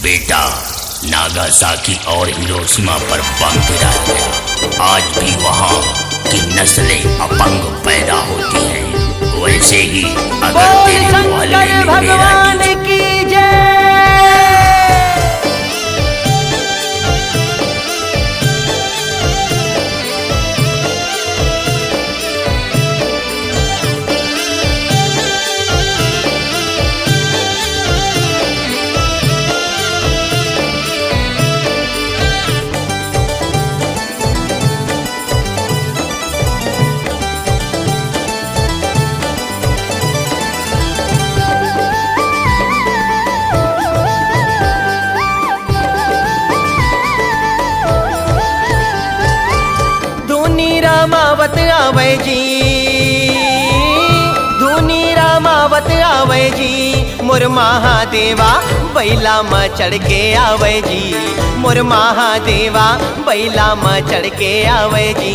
बेटा, नागासाकी और हिरोशिमा पर बम गिराया गया। आज भी वहाँ की नस्लें अपंग पैदा होती हैं। वैसे ही अगर तेरे मोहल्ले में भगवान की जय। रामावत आवे जी, धूनी रामावत आवे जी, मोर महादेवा बैला में चढ़ के आवे जी, मोर महादेवा बैला में चढ़ के आवे जी,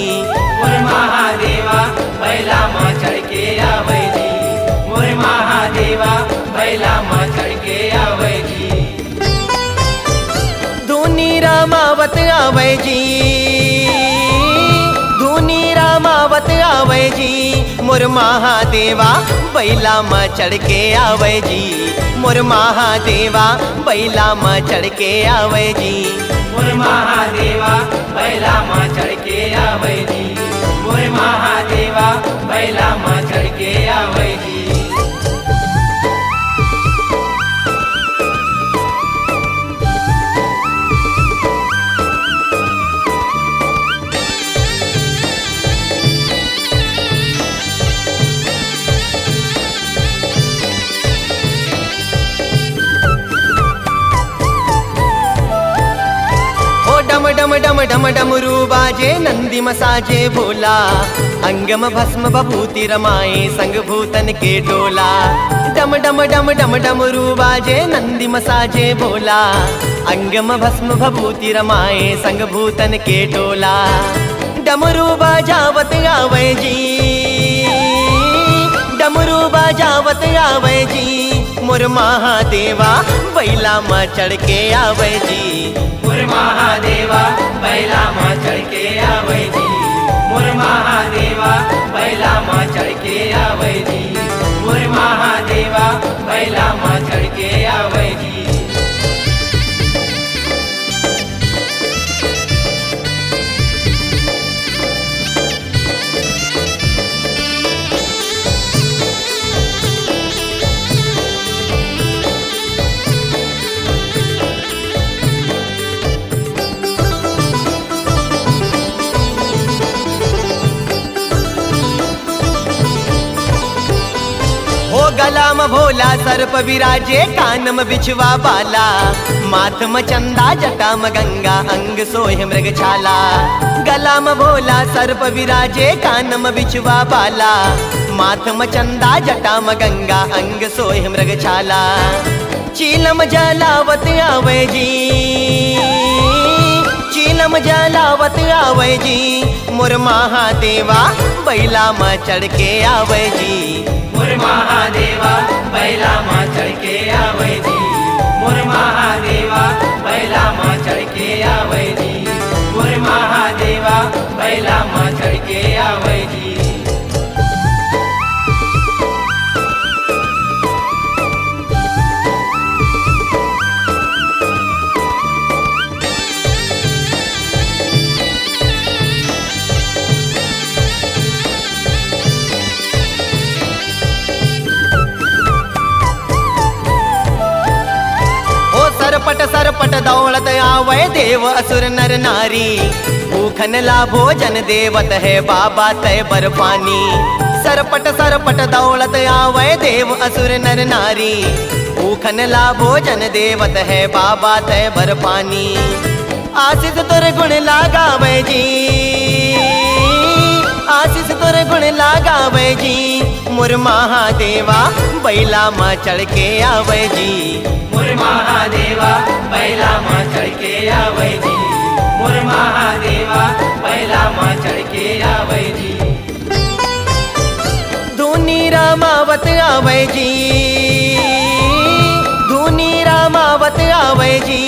मोर महादेवा बैला में चढ़ के आवे जी, मोर महादेवा बैला में चढ़ के आवे जी। धूनी रामावत आवे जी, रामावत आवे जी, मोर महादेवा बैला में चढ़ के आवे जी, मोर महादेवा बैला में चढ़ के आवे जी, मोर महादेवा बैला में चढ़ के आवे जी, मोर महादेवा बैला में चढ़ के आवे जी। डम डम डम डम डमरू बाजे नंदी मसाजे भोला, अंगम भस्म बभूति रमाए संग भूतन के टोला। डम डम डम डम डमरू बाजे नंदी मसाजे भोला, अंगम भस्म बभूति रमाए संग भूतन के टोला। डमरू बाजावत आवे जी, डमरू बाजावत आवे जी, मोर महादेवा बैला में चढ़ के आवे जी, मोर महादेवा बैला में चढ़ के आवे जी, मोर महादेवा बैला में चढ़ के आवे जी, मोर महादेवा बैला में चढ़ के आवे जी। गला में भोला सर्प विराजे, कान में बिछवा बाला, माथ में चंदा जटा में गंगा, अंग सोहे मृग छाला। गला में भोला सर्प विराजे, कान में बिछवा बाला, माथ में चंदा जटा में गंगा, अंग सोहे मृग छाला। चीलम जलावत आवे जी, चीलम जलावत आवे जी, मोर महादेवा बैला में चढ़ के आवे जी, मोर महादेवा बैला में चढ़ के आवे जी, मोर महादेवा बैला में चढ़ के आवे जी, मोर महादेवा बैला में चढ़ के आवे जी। सरपट सरपट दौड़त आवे देव असुर नर नारी, भूखन ला भोजन देवत है बाबा तय बर्फानी। सरपट सरपट दौड़त आवे देव असुर नर नारी, भूखन ला भोजन देवत है बाबा तय बर्फानी। आशीष तुर गुण लगावे जी, आशीष तुर गुण लगावे जी, मोर महादेवा बैला में चढ़ के आवे जी, मोर महादेवा बैला में चढ़ के आवे जी, मोर महादेवा बैला में चढ़ के आवे जी। धूनी रामावत आवे जी, धूनी रामावत आवे जी,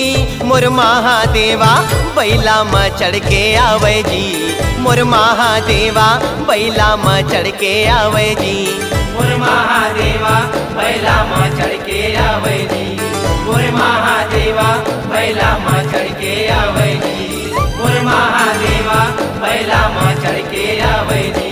मोर महादेवा बैला मा चढ़ के आवे जी, मोर महादेवा बैला मा चढ़ के आवे जी। मोर महादेवा बैला मा चढ़ के आवे जी, मोर महादेवा बैला मा चढ़ के आवे जी, मोर महादेवा बैला मा चढ़ के आवे जी।